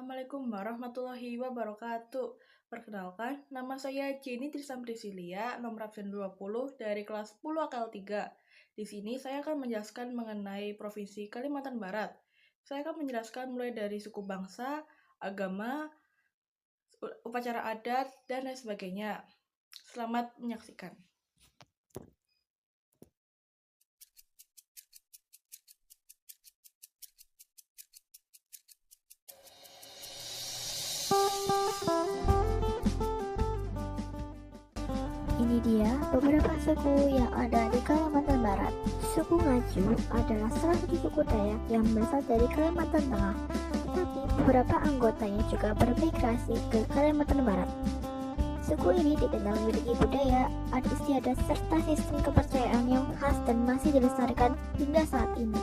Assalamualaikum warahmatullahi wabarakatuh. Perkenalkan, nama saya Jenny Trisam Prisilia, nomor absen 20 dari kelas 10 AKL 3. Di sini saya akan menjelaskan mengenai Provinsi Kalimantan Barat. Saya akan menjelaskan mulai dari suku bangsa, agama, upacara adat, dan lain sebagainya. Selamat menyaksikan. Ini dia beberapa suku yang ada di Kalimantan Barat. Suku Ngaju adalah salah satu suku Dayak yang berasal dari Kalimantan Tengah, tetapi beberapa anggotanya juga bermigrasi ke Kalimantan Barat. Suku ini dikenal memiliki budaya, adat istiadat, serta sistem kepercayaan yang khas dan masih dilestarikan hingga saat ini.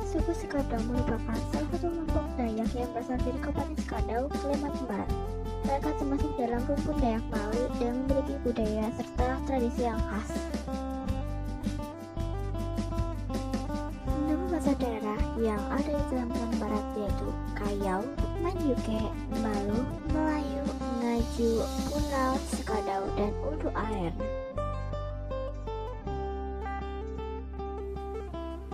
Suku Sekadau merupakan salah satu kelompok Dayak yang berasal dari Kabupaten Sekadau, Kalimantan Barat. Mereka termasuk dalam rumpun Dayak Mali dan memiliki budaya serta tradisi yang khas. Nama bahasa daerah yang ada di Kalimantan Barat yaitu Kayau, Manjuke, Malu, Melayu, Ngaju, Punau, Sekadau, dan Udu Air.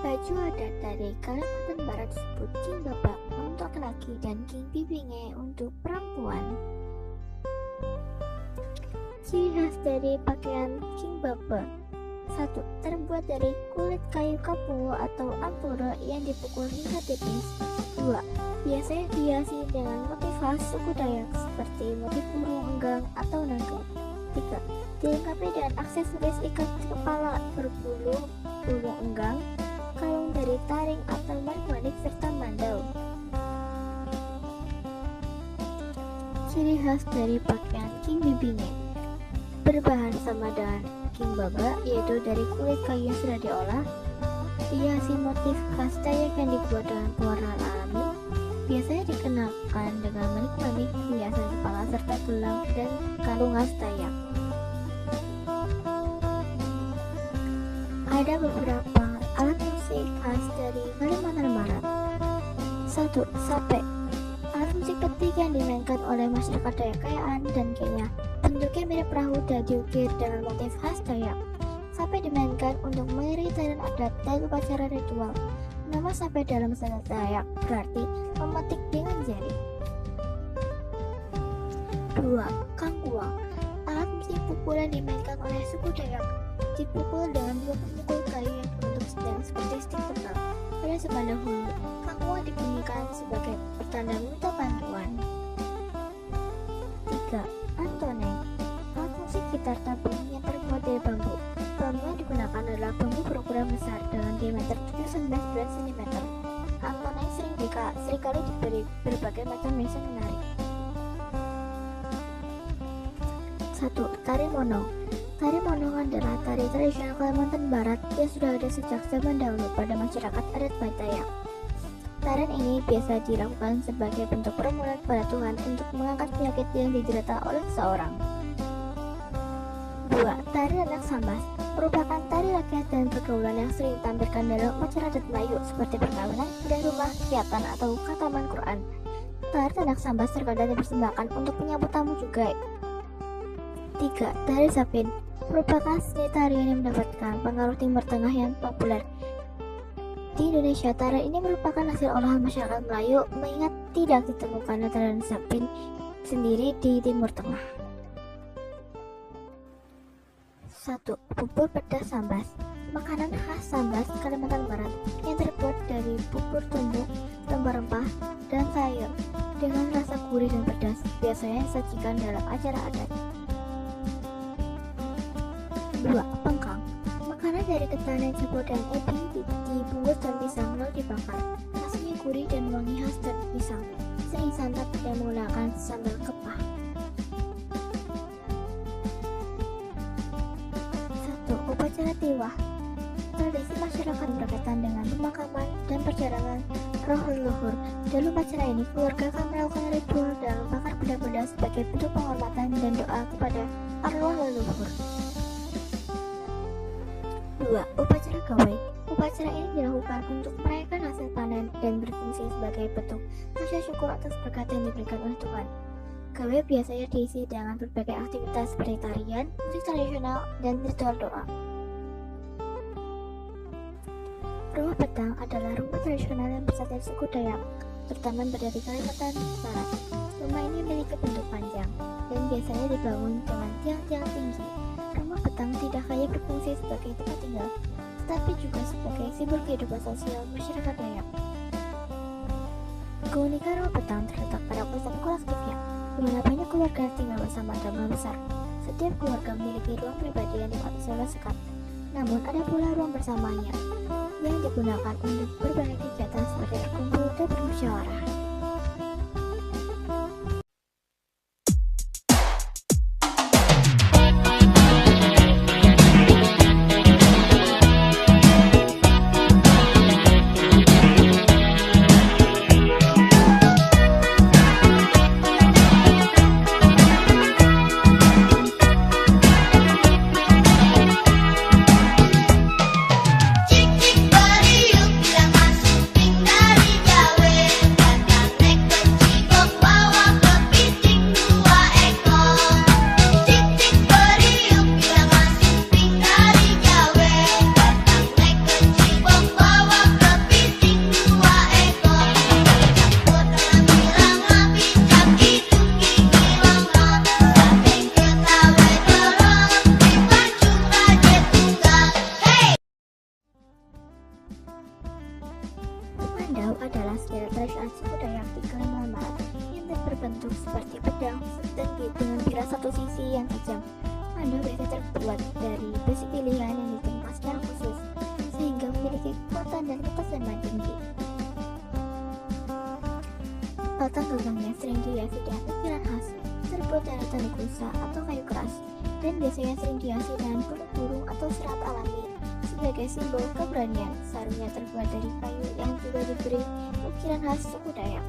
Baju adat dari Kalimantan Barat disebut King Baba untuk laki dan King Bibinge untuk perempuan. Ciri khas dari pakaian King Baba: 1. Terbuat dari kulit kayu kapuo atau ampuro yang dipukul hingga tipis. 2. Biasanya dihiasi dengan motif khas suku Dayak seperti motif burung enggang atau naga. 3. Dilengkapi dengan aksesoris ikat kepala berbulu burung enggang, kalung dari taring atau manik-manik, serta mandau. Ciri khas dari pakaian King Bibinge: berbahan sama dengan King Baba, yaitu dari kulit kayu yang sudah diolah, dihiasi motif khas Dayak yang dibuat dengan pewarna alami, biasanya dikenakan dengan manik-manik, hiasan kepala, serta gelang dan kalung khas Dayak. Ada beberapa alat musik khas dari Kalimantan Barat. 1. Sape, alat musik petik yang dimainkan oleh masyarakat Dayak Kayan dan Kenya. Bentuknya mirip perahu dan diukir dengan motif khas Dayak. Sape dimainkan untuk mengiringi tarian adat dan upacara ritual. Nama sape dalam bahasa Dayak berarti memetik dengan jari. 2. Kangkuang, alat musik pukul yang dimainkan oleh suku Dayak. Dipukul dengan dua pemukul kayu yang berbentuk sedang seperti stik tebal. Pada zaman dahulu, kangkuang dibunyikan sebagai pertanda minta bantuan. 3. Antoneng, alat musik gitar tabung yang terbuat dari bambu. Bambu yang digunakan adalah bambu berukuran besar dengan diameter 7-9 cm. Antoneng seringkali diberi berbagai macam hiasan menarik. 1. Tari Monong. Tari Monong adalah tari tradisional Kalimantan Barat yang sudah ada sejak zaman dahulu pada masyarakat adat Dayak. Tarian ini biasa dilakukan sebagai bentuk permohonan kepada Tuhan untuk mengangkat penyakit yang diderita oleh seseorang. 2. Tari Anak Sambas merupakan tari rakyat dan pergaulan yang sering ditampilkan dalam upacara adat Melayu seperti perkawinan, dan rumah, kegiatan, atau khataman Quran. Tari Anak Sambas terkadang dipersembahkan untuk menyambut tamu juga. 3. Tari Sapin merupakan seni tarian yang mendapatkan pengaruh Timur Tengah yang populer. Di Indonesia, tarian ini merupakan hasil olahan masyarakat Melayu, mengingat tidak ditemukan tarian Sapin sendiri di Timur Tengah. 1. Bubur pedas Sambas, makanan khas Sambas, Kalimantan Barat yang terbuat dari bubur tumbuk, rempah-rempah, dan sayur dengan rasa gurih dan pedas, biasanya disajikan dalam acara adat. 2. Pengkang, makanan dari ketan yang campur dengan ubi, dibungkus daun pisang lalu dibakar. Rasanya gurih dan wangi khas daun pisang, sering disantap dan menggunakan sambal kepah. 1. Upacara Tiwah, tradisi masyarakat berkaitan dengan pemakaman dan perjalanan roh leluhur. Dalam upacara ini, keluarga akan melakukan ritual dan membakar benda-benda sebagai bentuk penghormatan dan doa kepada arwah leluhur. 2. Upacara Gawai, upacara ini dilakukan untuk merayakan hasil panen dan dan berfungsi sebagai bentuk rasa syukur atas berkat yang diberikan oleh Tuhan. Gawe biasanya diisi dengan berbagai aktivitas seperti tarian, musik tradisional, dan ritual doa. Rumah Betang adalah rumah tradisional yang berasal dari suku Dayak, terutama berada di Kalimantan Barat. Rumah ini memiliki bentuk panjang dan biasanya dibangun dengan tiang-tiang tinggi. Rumah Betang tidak hanya berfungsi sebagai tempat tinggal, tetapi juga sebagai simbol kehidupan sosial masyarakat Dayak. Keunikan rumah Betang terletak pada konsep kolektifnya, di mana banyak keluarga tinggal bersama dalam rumah besar. Setiap keluarga memiliki ruang pribadi yang dibatasi sekat, namun ada pula ruang bersamanya yang digunakan untuk berbagai kegiatan seperti berkumpul dan bermusyawarah. Mandau adalah sederet tradisional suku Dayak di Kalimantan Barat yang berbentuk seperti pedang tinggi dengan bila satu sisi yang tajam. Mandau biasanya terbuat dari besi pilihan yang ditempa secara khusus sehingga memiliki kekuatan dan ketajaman tinggi. Batang gagangnya sering dihiasi dengan ukiran khas terbuat dari tanduk rusa atau kayu keras dan biasanya sering dihiasi dengan burung-burung atau serat alami. Sebagai simbol keberanian, sarungnya terbuat dari kayu yang juga diberi ukiran khas suku Dayak.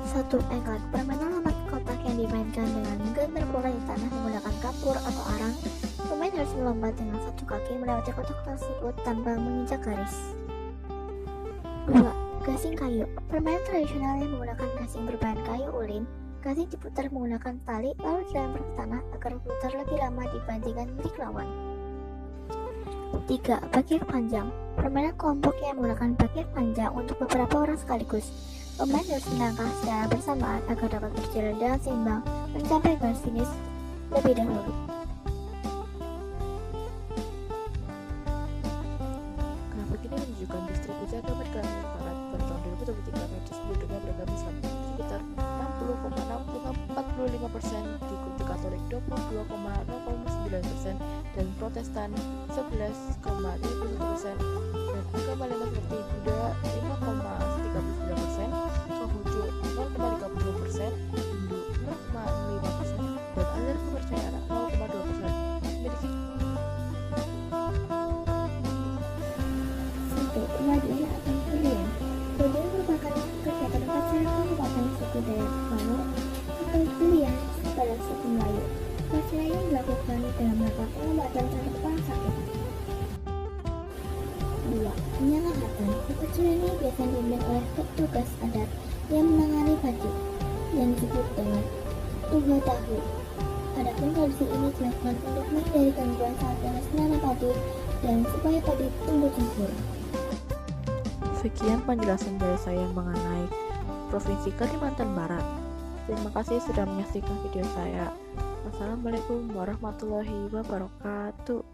Satu engklek permainan lompat kotak yang dimainkan dengan menggambar bola di tanah menggunakan kapur atau arang. Pemain harus melompat dengan satu kaki melewati kotak tersebut tanpa menginjak garis. 2. Gasing kayu. Permainan tradisional yang menggunakan gasing berbahan kayu ulin. Gasing diputar menggunakan tali lalu dilempar ke tanah agar berputar lebih lama dibandingkan milik lawan. 3. Bakir panjang. Permainan kelompok yang menggunakan bakir panjang untuk beberapa orang sekaligus. Pemain harus melangkah secara bersamaan agar dapat berjalan dengan seimbang mencapai garis finish lebih dahulu. Grafik ini menunjukkan distribusi agama di Kalimantan Barat pada tahun 2023 yang sebelumnya beragama Islam sekitar 60,45%, diikuti Katolik 22,09% dan Protestan 11,51%, dan agama lainnya seperti Buddha 5,39%, Konghucu 0,30%, Hindu 0,5%, dan aliran kepercayaan 0,2%. Memiliki Pelajaran atau kuliah. Kuliah merupakan kegiatan upacara kabupaten suku Dayak Manuk atau kuliah pada suku Melayu. Upacara yang dilakukan dalam rangka pengobatan terhadap orang sakit. 2. Penyalahatan. Upacara ini biasanya dipimpin oleh petugas adat yang menangani batik yang disebut dengan tuga tahu. Adapun tradisi ini dilakukan untuk menghindari gangguan saat proses menanam padi dan supaya padi tumbuh subur. Sekian penjelasan dari saya mengenai Provinsi Kalimantan Barat. Terima kasih sudah menyaksikan video saya. Wassalamualaikum warahmatullahi wabarakatuh.